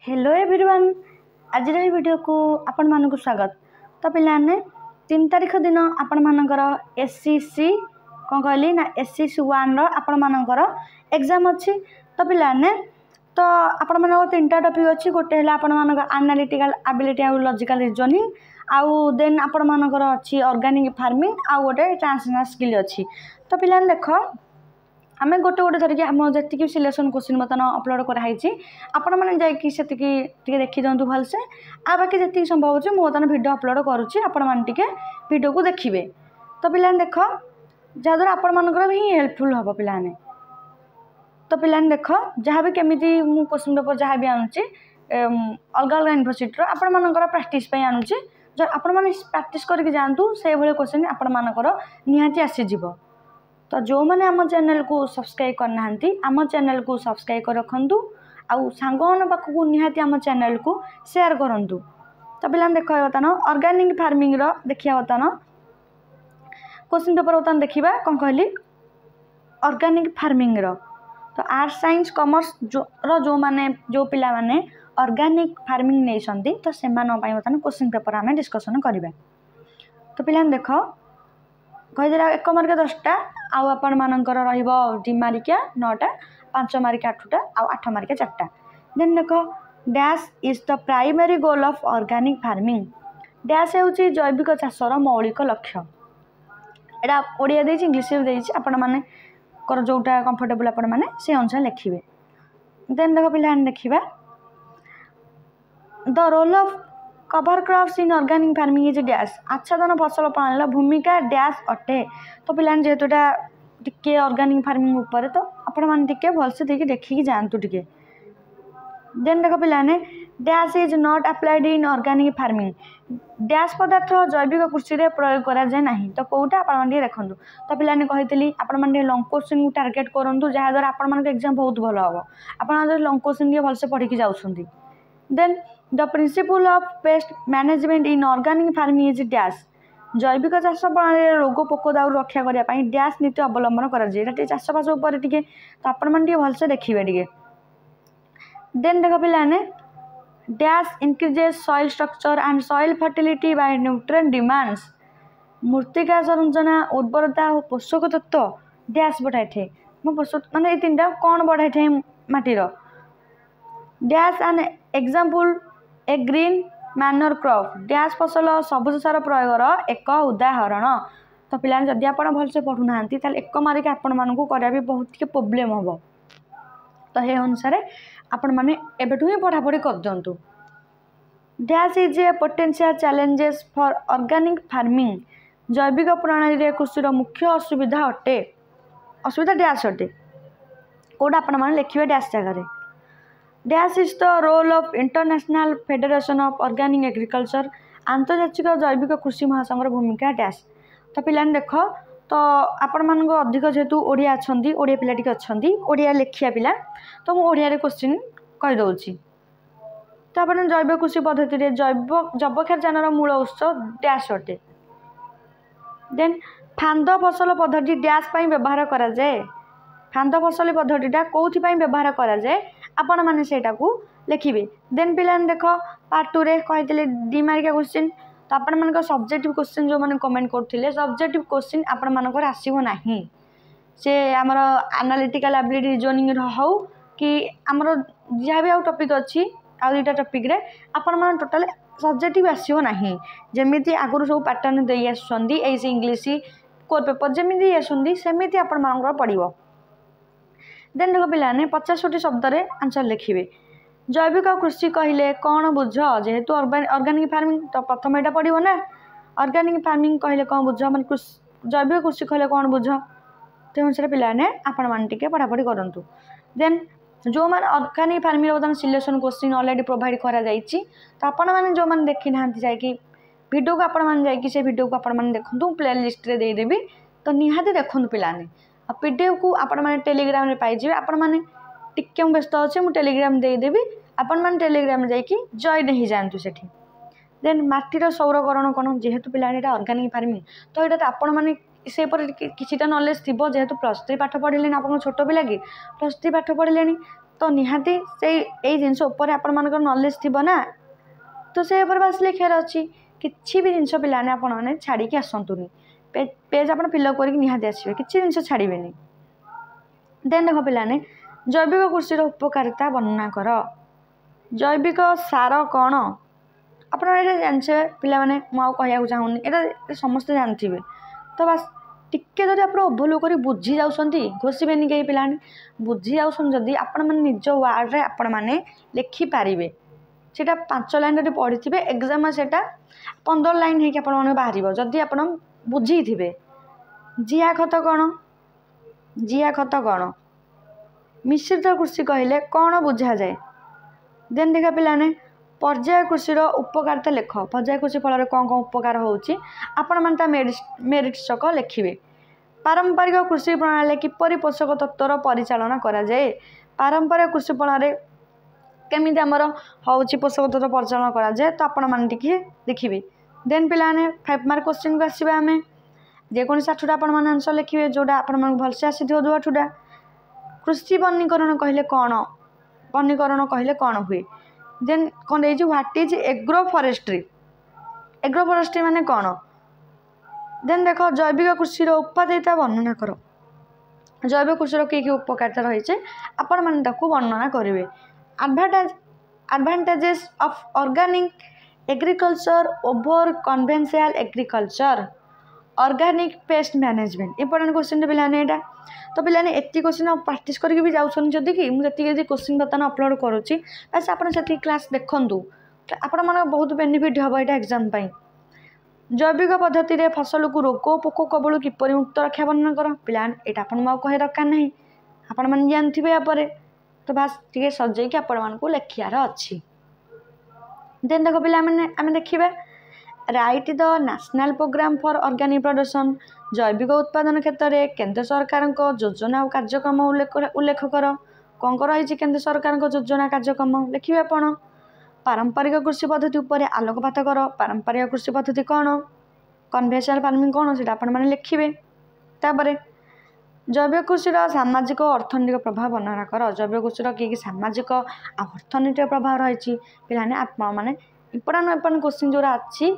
Hello everyone आज video को आपण मानक स्वागत। तो पिलाने 3 तारिख दिन आपण मानकर एससीसी कौन कहली ना एससीसी 1 आपण मानकर एग्जाम अच्छी। तो पिलाने तो आपण मानक 3टा टॉपिक अच्छी। गोटे है आपण मानक एनालिटिकल एबिलिटी आ लॉजिकल रीजनिंग आउ देन आपण मानकर अच्छी ऑर्गेनिक फार्मिंग आउ गोटे ट्रांसलेशनल स्किल अच्छी। तो पिलाने देख आम गोटे गोटे धरिकी आम जी सिलेक्शन क्वेश्चन बर्तमान अपलोड कराई आपण मैंने जाकि देखी दिखाँ भलसे आ बाकी जी संभव हो बर्तमान भिडियो अपलोड करुच्ची आपण मैंने भिडियो को देखिए। तो पिलाने देख जहाद्वारा आपण मानकर भी हेल्पफुल हम पिलाने। तो पिलाने देख जहाँ भी केमी मु क्वेश्चन पेपर जहाँ भी आणुची अलग अलग यूनिवर्सिटी आपण मानकर प्रैक्टिस आणुची जो आपण मैंने प्रैक्टिस करके जातु से भाई क्वेश्चन आपण मानकर निहाती आसीज। तो जो मैंने आम चैनल को सब्सक्राइब करना आम चैनल को सब्सक्राइब कर रखु आउ सांग पाखक निहाती आम चैनल को शेयर करूँ। तो पिला देखा बर्तमान ऑर्गेनिक फार्मिंग देखिए बर्तमान क्वेश्चन पेपर बर्तमान देखा कौन कहली ऑर्गेनिक फार्मिंग तो आर्ट्स साइंस कॉमर्स जो माने जो पिला माने ऑर्गेनिक फार्मिंग नहीं तो से बर्तमान क्वेश्चन पेपर आम डिस्कसन करवा। तो पिला देख कहीदे 1 मार्क 10टा आउ आपण मानकर रहिबो 2 मार्किया 9टा 5 मार्किया 8टा आउ 8 मार्किया 4टा। देन देखो dash is the primary goal of organic farming. Dash होउची जैविक चाषर मौलिक लक्ष्य। एटा ओडिया देछि इंग्लिश में देछि आपण माने कर जोटा कंफर्टेबल आपण माने से अनुसार लिखिबे। देन देखो पिलान देखिबा the role of cover crops in organic farming is dash. आच्छादन फसल प्रणाली भूमिका डैश अटे। तो पिलान जेहेतु टिके ऑर्गेनिक फार्मिंग ऊपर तो आपण माने टिके भलसे देखि देखिकी जानतु टिके। देन देखो पिलाने dash is not applied in organic farming. Dash पदार्थ जैविक कृषि रे प्रयोग करा जाय नाही। तो कोउटा आपण माने देखंतु। तो पिलाने कहितली आपण माने लॉन्ग क्वेश्चन को टारगेट करंतु जहा द्वारा आपण माने एग्जाम बहुत भलो हो। आपण जो लॉन्ग क्वेश्चन के भलसे पढी कि जाउछंती। Then the principle of pest management in organic farming is dash. जैविक चाष प्रणाली रोग पोक दाउ रक्षा करने डैश नीति अवलंबन कर चाष बास टे तो आपण मैंने भलसे देखिए टे। देन देख पिलाने dash increases soil structure and soil fertility by nutrient demands. मृत्तिका संरचना उर्वरता और पोषक तत्व डैश बढ़ाई थे पोषक माने ये 3टा कौन बढ़ाई थे माटीर। Dash an example A green manner crop. Dash फसल सबुज सार प्रयोग एक उदाहरण। तो पिला जदि आप भलसे पढ़ुना 1 मार्क आपण मानू करा भी बहुत प्रोब्लेम हम। तो ये अनुसार आपण मैंने एबेठू ही पढ़ापढ़ी कर दिंतु। Dash is a potential challenges for organic farming. जैविक प्रणाली कृषि मुख्य असुविधा अटे। असुविधा डैश अटे कौटा आपण मैंने लिखे डैश जगह। Dash is the role of international federation of organic agriculture. आंतर्जातिक जैविक कृषि महासंघर भूमिका डैश। तो पिलाने देख तो आपण मानक अधिक जेहेतु ओडिया अच्छी ओडिया पिला टिके अच्छी ओडिया लेखिया पिला तो मुझे ओडिया क्वेश्चन कहीदे। तो आप जैव कृषि पद्धति जैवक्षार मूल उत्स डैश अटे। देन फांद फसल पद्धति डैश व्यवहार करा जाए। फांद फसल पद्धतिटा कौन व्यवहार करा जाए आपण मैंने सेटा को लिखिए। देन पिलाने देख पार्ट 2 रे कही 2 मार्किया क्वेश्चन। तो आपण मानक सब्जेक्टिव क्वेश्चन जो मैंने कमेंट करते सब्जेक्टिव क्वेश्चन आपण मानकर आसीबो नाही। से आमर एनालिटिकल एबिलिटी रीजनिंग हो कि आमर जहाँ भी टॉपिक अच्छी आ 2टा टॉपिक रे आपण मान टोटल सब्जेक्टिव आसीबो नाही। जेमिति आगुरु सब पैटर्न देई आसुंदी एसी इंग्लिश कोर पेपर जेमिति आसुंदी सेमिति आपण मानकर पड़िबो। देन देख पिलाने 50 शब्द रे आंसर लिखिए। जैविक कृषि कहले कौन बुझ जेहेतु ऑर्गेनिक फार्मिंग तो प्रथम यहाँ पड़ो ना। ऑर्गेनिक फार्मिंग कहले कौन बुझ माने जैविक कृषि कहले कौन बुझ तो अनुसार पिलाने आपण मैंने पढ़ापढ़ी करूँ। देन जो मैंने ऑर्गेनिक फार्मिंग बर्तमान सिलेक्शन क्वेश्चन ऑलरेडी प्रोवाइड करा जायछि। तो आपण मैंने जो मैंने देखी ना जाकि वीडियो को आपण मैंने जाकि से वीडियो को आपण मैंने देखु प्ले लिस्ट रे देदेवी तो निहाती देखु पिलाने। पीडीएफ को आपण मैंने टेलीग्राम रे पाइबे। आपण मैंने टिके व्यस्त अच्छे मुझे टेलीग्राम देदेवी आपण मैंने टेलीग्राम जाकि जॉइन हो जातु से। देन माटीर सौरकरण कौन जेहेतु पिलाने ऑर्गेनिक फार्मिंग तो यहाँ तो आपण मैंने से किसी नॉलेज थी जेहेतु +3 पाठ पढ़े आप छोट पिला कि +3 पाठ पढ़े तो निहाती से जिनस आपण मान नॉलेज थी ना तो से बस लिखार अच्छी किसी भी जिनस पाने आपने छाड़ी आसतुनि पेज आप फिलअप करके निहाती आसवे किसी जिन छाड़े देन देख पाने जैविक कृषि उपकारिता वर्णना कर जैविक सार कौन आप जानते पाने मुझे चाहूनी यहाँ समस्ते जानते तो बस टिके जब आप ओभरलुक कर बुझी जाऊँगी घोषिबेनि कहीं पाने बुझी जाऊँगी आपण मैंने निज वार्ड आपण मैंने लिखिपारे सेटा 5 लाइन पढ़ी थे एग्जाम से 15 लाइन हो बाहर जदि आप बुझी थे जिया खत कौन जिया खत कौन मिश्रित कृषि कहले कौन बुझा जाए देन देखा पाने पर्याय कृषि उपकारिता लेख पर्याय कृषि फल कौन कौन उपकार होची आपण मानता मेरिट सक लिखिए पारंपरिक कृषि प्रणाली किपरि पोषक तत्वर परिचालन करा जाए पारंपरिक कृषि प्रणाली केमी आमर होची पोषक तत्व परिचालन करा जाए तो आपण मान टिके देखिए देन पाने 5 मार्क क्वेश्चन को आसवा आम जेकोसी 8टा आपण मैंने आंसर लिखिए जोटा आपण भलसे आसी 2-8टा कृषि वनीकरण कहले कौन वनीकरण कहले कौन हुए देन कौन व्हाट इज एग्रो फॉरेस्ट्री माने कौन देन देख जैविक कृषि उत्पादिता वर्णना कर जैविक कृषि कि उपकारिता रही आपण मैंने वर्णना करेंगे advantages of organic agriculture over conventional agriculture organic pest management important question पिलाने यहाँ तो पिलाने एति क्वेश्चन प्रैक्टिस करके भी जाऊँ जदि कि मुझे क्वेश्चन बर्तमान अपलोड करुच्ची बस आप क्लास देखूँ आपण मन बहुत बेनिफिट हम यहाँ एग्जाम जैविक पद्धति रे फसल को रोग पोक कबल किपर मुक्त रक्षा वर्णना कर पिलाने यहाँ आप कहे दरकार ना आपण मैंने जानते यापर तो बस टे सजेक आपण मानक लिखार अच्छी देन देख पिलाने आम देखा right the national programme for organic production जैविक उत्पादन क्षेत्र में केंद्र सरकार योजना और कार्यक्रम उल्लेख कर कौन कौन रही केंद्र सरकार योजना कार्यक्रम लिखिए आपण पारंपरिक कृषि पद्धति उपर आलोकपात कर पारंपरिक कृषि पद्धति कौन कन्वेंशनल फार्मिंग कौन से आपण मैंने लिखिए तापर जैविक कृषि सामाजिक और अर्थनैतिक प्रभाव वर्णना कर जैविक कृषि कि सामाजिक अर्थनैतिक प्रभाव रही पाने आप मैंने इंपोर्टेंट क्वेश्चन जो अच्छी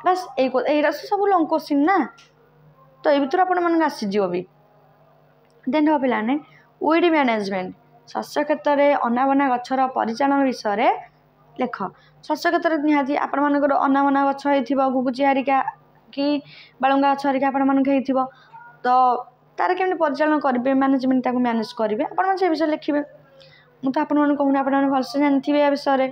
बस यही सब लंग क्वेश्चन ना तो ये भर आप आसीज भी देन हो पाने वीड मैनेजमेंट शस्य क्षेत्र में अनाबना गचर परिचालन विषय लेख शस्य क्षेत्र में निहाती आपर अनाबना गछ हो गुगुची हारिका कि बालुंगा गछ हारिका आप तो तार केमी परिचालन करेंगे मैनेजमेंट मैनेज करेंगे आप विषय लिखिए मुझे आपने कहूनी आप भलसे जानते या विषय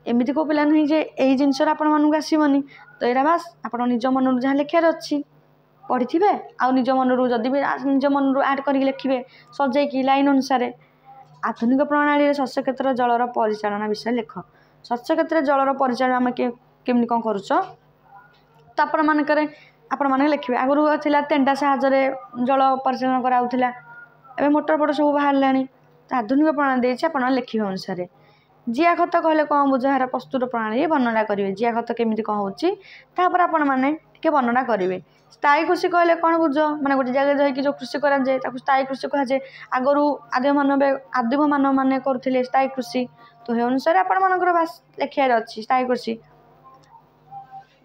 एमती को पिला नहीं जे यही जिनस आपको आसबनी तो यहाँ बास आप निज मन जहाँ लिखार अच्छी पढ़ी थे आउ निज मन जदि भी निज मन आड कर लिखे सजेकी लाइन अनुसार आधुनिक प्रणाली शस्य क्षेत्र जलर परिचालन विषय लिख शस्य क्षेत्र जलर परिचालन आम केमती कौन करुच तो आपण लिखे आगुरी था तेंडा साहाଯ୍य जल परिचालन कराऊला एवं मोटर फोटर सब बाहर आधुनिक प्रणाली आप लिखे अनुसार जिया खत कहले कौन बुझ यार प्रस्तुत प्रणाली वर्णना करेंगे जिया खत केमी कौन होपर आपण मैंने वर्णना करेंगे स्थायी कृषि कहले कौन बुझ मैंने गोटे जगह रही जो कृषि कराए स्थायी कृषि कहुए आगु आदिम मानव मैंने करुले स्थायी कृषि तो ये अनुसार आपर बास लिखार अच्छी स्थायी कृषि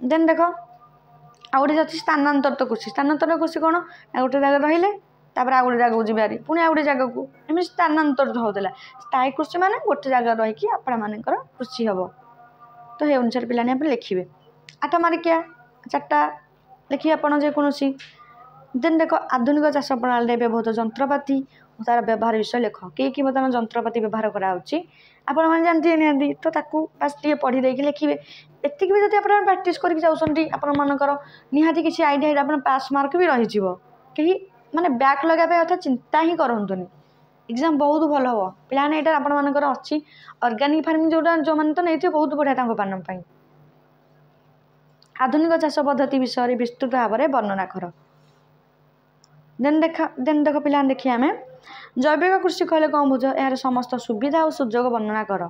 देन देख आ गए अच्छी स्थानांतरित कृषि कौन गोटे जगह रही तापर आ गोटे जगह जीवारी पुणी आ गोटे जगह को एम स्थानांतरित होता स्थायी कृषि माने गोटे जगह रही आपण मानकर कृषि हम तो ये अनुसार पिलाने आप लिखिए 8 मार्किया 4टा लिखिए आपड़ जेकोसी देन देख आधुनिक चाष प्रणाली व्यवहृत जंत्रपाति तार व्यवहार विषय लिख कि बर्तमान जंत्रपाति व्यवहार कराऊँगी आपण मैंने जानते निहाती तो ताकू बास टे पढ़ी देकी लिखिए एतिक भी जब आप प्रैक्टिस करके जाऊँगी आपण मानकर निहाती किसी आइडिया आप पास मार्क भी रही कहीं माने बैक लगाइबा कथा चिंता ही करंतुनी एग्जाम बहुत भल हम पाने यहाँ आपण मानकर अच्छी ऑर्गेनिक फार्मिंग जोटा जो मैंने तो नहीं बहुत बढ़िया पाई आधुनिक चाष पद्धति विषय विस्तृत भाव में वर्णना कर देन देख पिला देखिए आम जैविक कृषि कहले कौन बुझ यार समस्त सुविधा और सुजोग वर्णना कर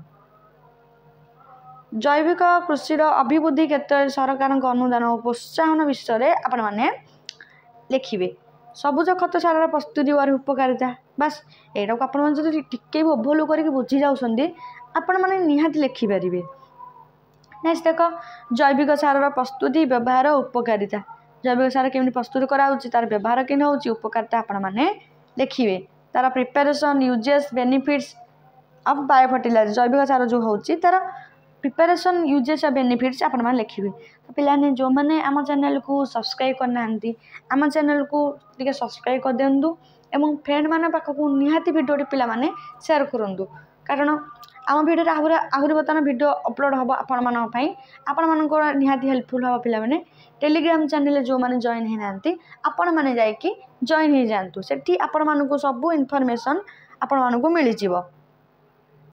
जैविक कृषि अभिवृद्धि क्षेत्र सरकार अनुदान और प्रोत्साहन विषय आपण मैंने लिखिए ସବୁଜ खत सार प्रस्तुति और उपकारिता बास एटा को आपण जो टिके भी ओभरलू करके बुझी जाउछंदी आपण माने निहाती लिखि पारिबे। नेक्स्ट देख जैविक सार प्रस्तुति व्यवहार उपकारिता जैविक सार केमि प्रस्तुत करा होची तार व्यवहार केन होची उपकारिता आपण माने लिखिबे तार preparation uses benefits of bio fertiliser जैविक सार जो होची तार प्रिपरेशन यूजेस और बेनिफिट्स आपण माने लिखिबे। तो पिलाने जो माने आम चैनल को सब्सक्राइब करना आम चैनल को टिके सब्सक्राइब कर दिंतु एवं फ्रेंड माने पाखकु निहाती वीडियो पिला माने शेयर करंतु कारण आम वीडियो आहरी बर्तमान वीडियो अपलोड हम आपण मान निहाती हेल्पफुल हम पिला माने टेलीग्राम चैनल जो माने जॉइन ही नांती आपण माने जाई कि जॉइन ही जानतु सेठी आपण मानकु सब इन्फॉर्मेशन आपण मानकु मिली जिवो।